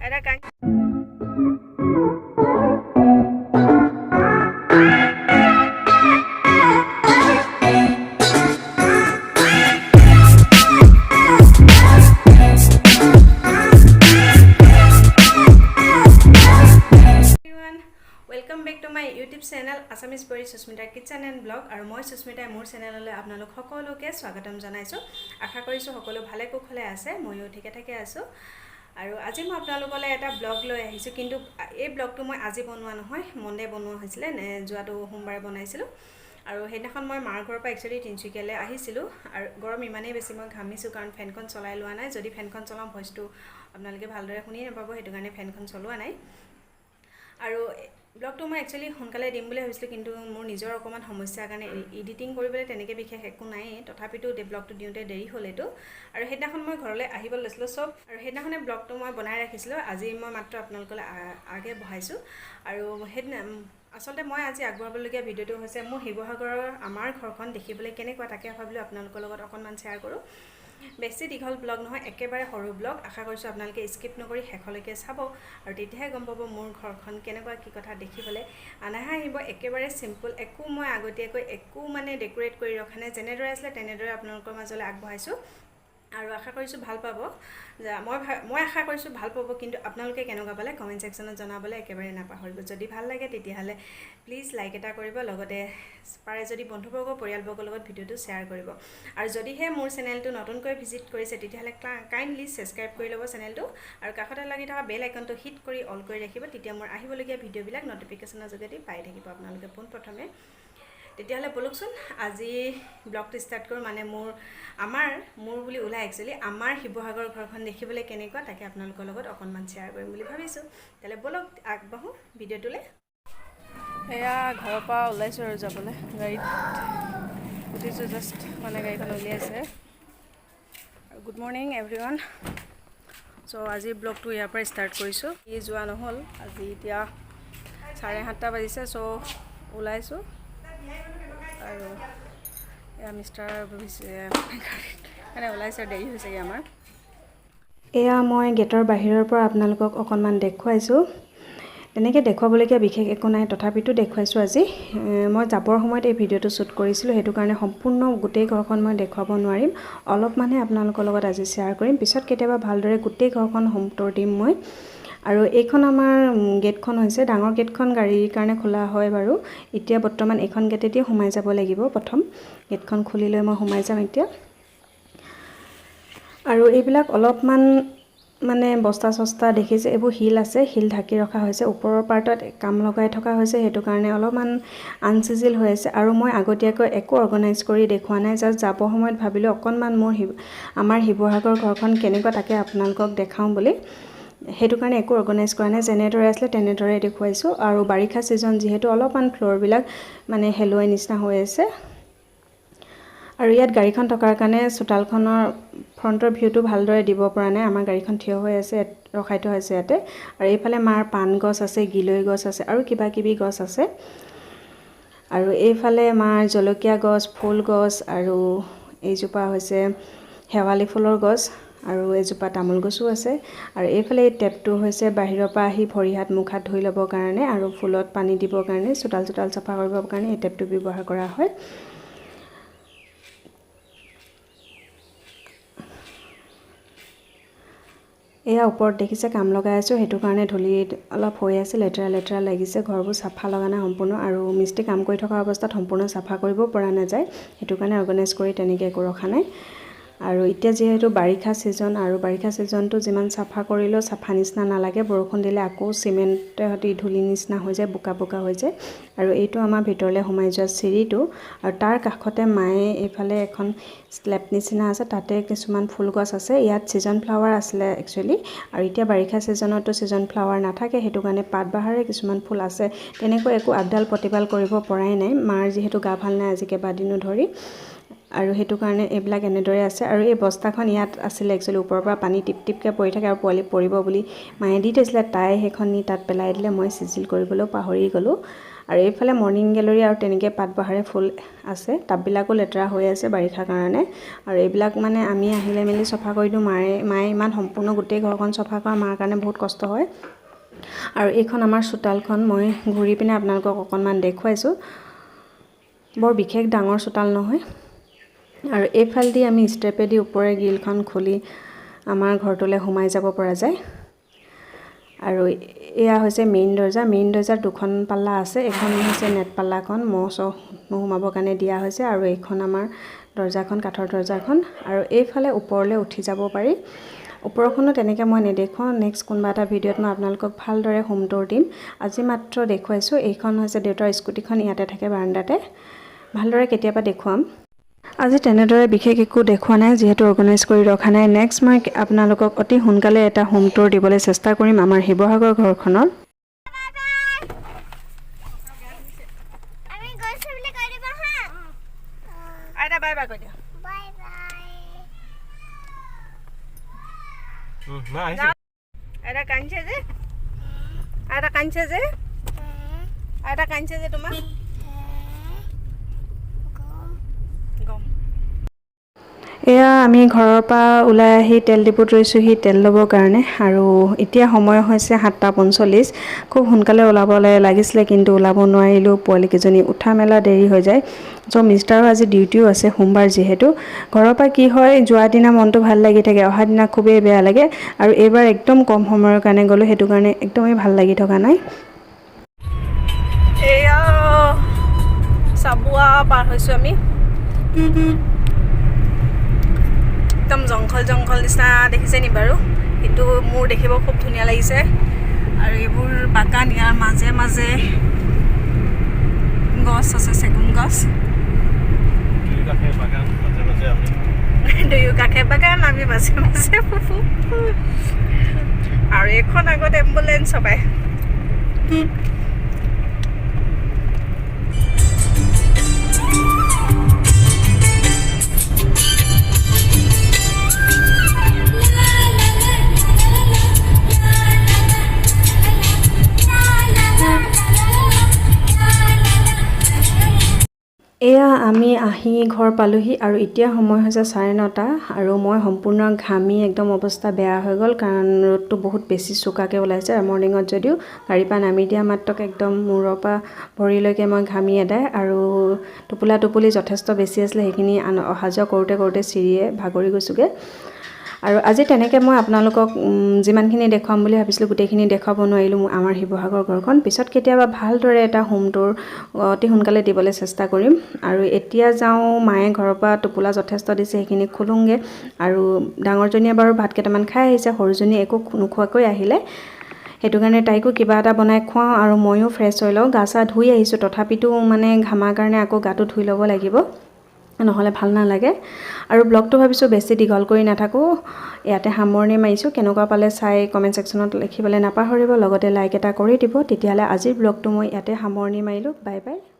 এটা কাং welcome back to my YouTube channel Assamese बरी सुस्मिता किचन एंड ब्लॉग और मैं सुस्मिता मोर चैनल आपलोक सकलोके स्वागतम जनाइছো आशा करिছো सकलो भाले कुशले आछे मयो ठीके ठाके आछो और आज मैं आपलोकले एटा ब्लॉग লৈ আহিছো किन्तु এই ব্লগটো মই আজি বনোৱা নহয় মনে বনোৱা হৈছিল যোৱাটো সোমবাৰে বনাইছিলো আৰু হেদিনাখন মই মাৰ ঘৰৰ পৰা একচুয়ালি তিনচুকীয়ালে আহিছিলো আৰু গৰম ইমানেই বেছি মই ঘামিছো কাৰণ ফেনখন চলাই লোৱা নাই যদি ফেনখন চলাম ভইচটো আপোনালোকে ভালদৰে শুনি নাপাব হেতু কাৰণে ফেনখন চলোৱা নাই আৰু ব্লগটো মই একচুয়ালি সোনকালে দিম বুলি ভাবিছিলো কিন্তু মোৰ নিজৰ অকমান সমস্যাৰ কাৰণে এডিটিং কৰিবলৈ তেনেকে বিশেষ একো নাই তথাপিতো ব্লগটো দিওঁতে দেৰি হ'ল এটো আৰু হেদিনাখন মই ঘৰলৈ আহিব লৈছিলো সব আৰু হেদিনাখনে ব্লগটো মই বনাই ৰাখিছিলো আজি মই মাত্ৰ আপোনালোকলৈ আগে বহাইছো আৰু হেদিনা আসলতে মই আজি আগবঢ়াবলগীয়া ভিডিওটো হৈছে মোৰ শিৱসাগৰৰ আমাৰ ঘৰখন দেখিবলৈ কেনেকুৱা তাকে ভাবিলো আপোনালোকৰ লগত অকনমান শেয়াৰ কৰো বেছি দীঘল ব্লগ নহয় একেবাৰে সৰু ব্লগ আশা কৰিছো আপোনালোকে স্কিপ নকৰি শেষলৈকে চাব আৰু তেতিয়াহে গম পাব মোৰ ঘৰখন কেনেকুৱা কি কথা দেখিবলৈ আনাহা আহিব একেবাৰে সিম্পল একো মই আগতীয়াকৈ একো মানে ডেকোৰেট কৰি ৰখা নাই যেনেদৰে আছিল তেনেদৰে আপোনালোকৰ মাজলৈ আগবঢ়াইছো আৰু আশা কৰিছো ভাল পাব মই আশা কৰিছো ভাল পাব কিন্তু আপোনালোকে কেনেকুৱা পালে কমেন্ট সেকশনত জনাবলৈ একেবাৰে নাপাহৰিব যদি ভাল লাগে তেতিয়াহলে প্লিজ লাইক এটা কৰিব লগতে পাৰে যদি বন্ধুবৰ্গ পৰিয়ালবৰ্গৰ লগত ভিডিওটো শেয়াৰ কৰিব আৰু যদি হে মোৰ চেনেলটো নতুনকৈ ভিজিট কৰিছে তেতিয়াহলে কাইন্ডলি সাবস্ক্ৰাইব কৰি ল'ব চেনেলটো আৰু কাষতে লাগি থকা বেল আইকনটো হিট কৰি অল কৰি ৰাখিব তেতিয়া মোৰ আহিবলগীয়া ভিডিওবিলাক নটিফিকেশনৰ যোগেদি পাই থাকিব আপোনালোকে পোন প্ৰথমে তেতিয়াহলে বলকচোন আজি ব্লগটো স্টাৰ্ট কৰো মানে মোৰ বুলি ওলাই একচুয়ালি আমাৰ শিৱসাগৰ ঘৰখন দেখিবলৈ কেনেকুৱা তাকে আপোনালোকৰ লগত অকনমান শেয়াৰ কৰিম বুলি ভাবিছো তেলে বলক আগবাঢ়ো ভিডিওটোলে এয়া ঘৰৰ পৰা ওলাইছো আৰু যাবলৈ গাড়ীত উঠিছো জাস্ট মানে গাড়ীখন উলিয়াইছে গুড মৰ্নিং এভৰিৱান সো আজি ব্লগটো ইয়াৰ পৰা ষ্টাৰ্ট কৰিছো ই যোৱা নহল আজি এতিয়া 7:30 বাজিছে সো ওলাইছো আৰু এয়া মিষ্টাৰ মানে ওলাইছে দেৰি হৈছে আমাৰ এয়া মই গেটৰ বাহিৰৰ পৰা আপোনালোকক অকনমান দেখুৱাইছো তেনেকৈ দেখুৱাবলগীয়া বিশেষ একো নাই তথাপিতো দেখুৱাইছো আজি মই যাবৰ সময়ত এই ভিডিওটো শ্বুট কৰিছিলো হেতু কাৰণে সম্পূৰ্ণ গোটেই ঘৰখন মই দেখুৱাব নোৱাৰিম অলপ মানে আপোনালোকৰ লগত আজি শেয়াৰ কৰিম পিছত কেতিয়াবা ভালদৰে গোটেই ঘৰখন হোম টুৰ দিম মই আৰু এইখন আমাৰ গেটখন হৈছে ডাঙৰ গেটখন গাড়ীৰ কাৰণে খোলা হয় বাৰু এতিয়া বৰ্তমান এখন গেটেদি সোমাই যাব লাগিব প্ৰথম গেটখন খুলি লৈ মই সোমাই যাম এতিয়া আৰু এইবিলাক অলপমান মানে বস্তা সস্তা দেখিছে এবোৰ হিল আছে হিল ঢাকি ৰখা হৈছে ওপৰৰ পাৰ্টত কাম লগাই থকা হৈছে হেতু কাৰণে অলপমান আনচিজিল হৈ আছে আৰু মই আগতীয়াকৈ একো অৰ্গানাইজ কৰি দেখুৱা নাই জাস্ট যাব সময়ত ভাবিলো অকনমান আমাৰ শিৱসাগৰ ঘৰখন কেনেকুৱা তাকে আপোনালোকক দেখাও বুলি হেতু কাৰণে একো অৰ্গানাইজ কৰা নাই যেনেদৰে আছিল তেনেদৰে দেখুৱাইছো আৰু বাৰিষা সিজন যেহেতু অলপমান ফ্লোৰ বিলাক মানে হেলুৱাই নিচিনা হৈ আছে আৰু ইয়াত গাড়ীখন টকাৰ কাৰণে চোতালখনৰ ফ্ৰন্টৰ ভিউটো ভালদৰে দিব পৰা নাই আমাৰ গাড়ীখন থিয় হৈ আছে ৰখাই থোৱা আছে ইয়াতে আৰু এইফালে মাৰ পান গছ আছে গিলৈ গছ আছে আৰু কিবা কিবি গছ আছে আৰু এইফালে মাৰ জলকীয়া গছ ফুল গছ আৰু এইজোপা হৈছে হেৱালি ফুলৰ গছ আৰু এজোপা তামোল গছো আছে আৰু এইফালে টেপটো হৈছে বাহিৰৰ পৰা আহি ভৰি হাত মুখ হাত ধুই ল'বৰ কাৰণে আৰু ফুলত পানী দিবৰ কাৰণে চোতাল চাফা কৰিবৰ কাৰণে এই টেপটো ব্যৱহাৰ কৰা হয় এয়া ওপৰত দেখিছে কাম লগাই আছো হেতু কাৰণে ধুলি অলপ হৈ আছে লেতেৰা লাগিছে ঘৰবোৰ চাফা লগানা সম্পূৰ্ণ আৰু মিস্ত্ৰী কাম কৰি থকা অৱস্থাত সম্পূৰ্ণ চাফা কৰিব পৰা নাযায় হেতু কাৰণে অৰ্গানাইজ কৰি তেনেকৈ একো ৰখা নাই আৰু এতিয়া যেহেতু বাৰিষা সিজন আৰু বাৰিষা সিজনটো যিমান চাফা কৰিলেও চাফা নিচিনা নালাগে বৰষুণ দিলে আকৌ সিমেন্টে ধুলি নিচিনা হৈ যায় বোকা হৈ যায় আৰু এইটো আমাৰ ভিতৰলে সোমাই যোৱা চিৰিটো আৰু তাৰ কাষতে মায়ে এইফালে এখন স্ল্যাব নিচিনা আছে তাতে কিছুমান ফুল গছ আছে ইয়াত সিজন ফ্লাৱাৰ আছে একচুয়ালি আৰু এতিয়া বাৰিষা সিজনতো সিজন ফ্লাৱাৰ নাথাকে হেতু কাৰণে পাত বাহাৰে কিছুমান ফুল আছে তেনেকৈ একো আপডাল প্ৰতিপাল কৰিব পৰাই নাই মাৰ যেহেতু গা ভাল নাই আজি কেইবাদিনো ধৰি আৰু হেতু কাৰণে এইবিলাক এনেদৰে আছে আৰু এই বস্তাখন ইয়াত আছিল একচুয়ালি ওপৰৰ পৰা পানী টিপটিপকে পৰি থাকে আৰু পোৱালি পৰিব বুলি মায়ে দি থৈছিলে তাই হেখন নি তাত পেলাই দিলে মই সিজিল কৰিবলৈ পাহৰি গলো আৰু এইফালে মৰ্ণিং গেলেৰী আৰু তেনেকৈ পাতবাহাৰে ফুল আছে টাববিলাকো লেতেৰা হৈ আছে বাৰিষাৰ কাৰণে আৰু এইবিলাক মানে আমি আহিলে মেলি চফা কৰি দিওঁ মায়ে ইমান সম্পূৰ্ণ গোটেই ঘৰখন চফা কৰা মাৰ কাৰণে বহুত কষ্ট হয় আৰু এইখন আমাৰ চোতালখন মই ঘূৰি পিনে আপোনালোকক অকণমান দেখুৱাইছোঁ বৰ বিশেষ ডাঙৰ চোতাল নহয় আৰু এইফালেদি আমি ষ্টেপেদি ওপৰে গ্ৰিলখন খুলি আমাৰ ঘৰটোলৈ সোমাই যাব পৰা যায় আৰু এয়া হৈছে মেইন দৰ্জাৰ দুখন পাল্লা আছে এখন হৈছে নেট পাল্লাখন মহ চহ নোসোমাবৰ কাৰণে দিয়া হৈছে আৰু এইখন আমাৰ দৰ্জাখন কাঠৰ দৰ্জাখন আৰু এইফালে ওপৰলৈ উঠি যাব পাৰি ওপৰখনো তেনেকৈ মই নেদেখুৱাওঁ নেক্সট কোনোবা এটা ভিডিঅ'ত মই আপোনালোকক ভালদৰে হোম টুৰ দিম আজি মাত্ৰ দেখুৱাইছোঁ এইখন হৈছে দেউতাৰ স্কুটিখন ইয়াতে থাকে বাৰাণ্ডাতে ভালদৰে কেতিয়াবা দেখুৱাম আজি তেনেদৰে বিশেষ একো দেখুৱা নাই যিহেতু অৰ্গেনাইজ কৰি ৰখা নাই নেক্সট মই আপোনালোকক অতি সোনকালে এটা হোম টুৰ দিবলৈ চেষ্টা কৰিম আমাৰ শিৱসাগৰ ঘৰখনৰ তোমাক এয়া আমি ঘৰৰ পৰা ওলাই আহি তেল ডিপুত ৰৈছোঁহি তেল ল'বৰ কাৰণে আৰু এতিয়া সময় হৈছে 7:45 খুব সোনকালে ওলাবলৈ লাগিছিলে কিন্তু ওলাব নোৱাৰিলোঁ পোৱালীকেইজনী উঠা মেলা দেৰি হৈ যায় চ' মিষ্টাৰৰ আজি ডিউটিও আছে সোমবাৰ যিহেতু ঘৰৰ পৰা কি হয় যোৱা দিনা মনটো ভাল লাগি থাকে অহা দিনা খুবেই বেয়া লাগে আৰু এইবাৰ একদম কম সময়ৰ কাৰণে গ'লোঁ সেইটো কাৰণে একদমেই ভাল লাগি থকা নাই এয়া চাবুৱা পাৰ হৈছোঁ আমি একদম জংঘল নিচিনা দেখিছে নি বাৰু কিন্তু মোৰ দেখিব খুব ধুনীয়া লাগিছে আৰু এইবোৰ বাগান ইয়াৰ মাজে মাজে গছ আছে চেগুন গছ দুয়ো কাষে বাগান আমি মাজে মাজে ফুফু আৰু এখন আগত এম্বুলেঞ্চ সবাই এয়া আমি আহি ঘৰ পালোহি আৰু এতিয়া সময় হৈছে 9:30 আৰু মই সম্পূৰ্ণ ঘামি একদম অৱস্থা বেয়া হৈ গ'ল কাৰণ ৰ'দটো বহুত বেছি চোকাকৈ ওলাইছে আৰু মৰ্ণিঙত যদিও গাড়ীৰ পৰা নামি দিয়া মাত্ৰক একদম মূৰৰ পৰা ভৰিলৈকে মই ঘামি এদাই আৰু টোপোলি যথেষ্ট বেছি আছিলে সেইখিনি অহা যোৱা কৰোঁতে চিৰিয়ে ভাগৰি গৈছোঁগৈ আৰু আজি তেনেকৈ মই আপোনালোকক যিমানখিনি দেখুৱাম বুলি ভাবিছিলোঁ গোটেইখিনি দেখুৱাব নোৱাৰিলোঁ আমাৰ শিৱসাগৰ ঘৰখন পিছত কেতিয়াবা ভালদৰে এটা হোম টুৰ অতি সোনকালে দিবলৈ চেষ্টা কৰিম আৰু এতিয়া যাওঁ মায়ে ঘৰৰ পৰা টোপোলা যথেষ্ট দিছে সেইখিনি খোলোংগৈ আৰু ডাঙৰজনীয়ে বাৰু ভাত কেইটামান খাই আহিছে সৰুজনী একো নোখোৱাকৈ আহিলে সেইটো কাৰণে তাইকো কিবা এটা বনাই খুৱাওঁ আৰু ময়ো ফ্ৰেছ হৈ লওঁ গা চা ধুই আহিছোঁ তথাপিতো মানে ঘামাৰ কাৰণে আকৌ গাটো ধুই ল'ব লাগিব নহ'লে ভাল নালাগে আৰু ব্লগটো ভাবিছোঁ বেছি দীঘল কৰি নাথাকোঁ ইয়াতে সামৰণি মাৰিছোঁ কেনেকুৱা পালে চাই কমেণ্ট ছেকশ্যনত লিখিবলৈ নাপাহৰিব লগতে লাইক এটা কৰি দিব তেতিয়াহ'লে আজিৰ ব্লগটো মই ইয়াতে সামৰণি মাৰিলোঁ বাই বাই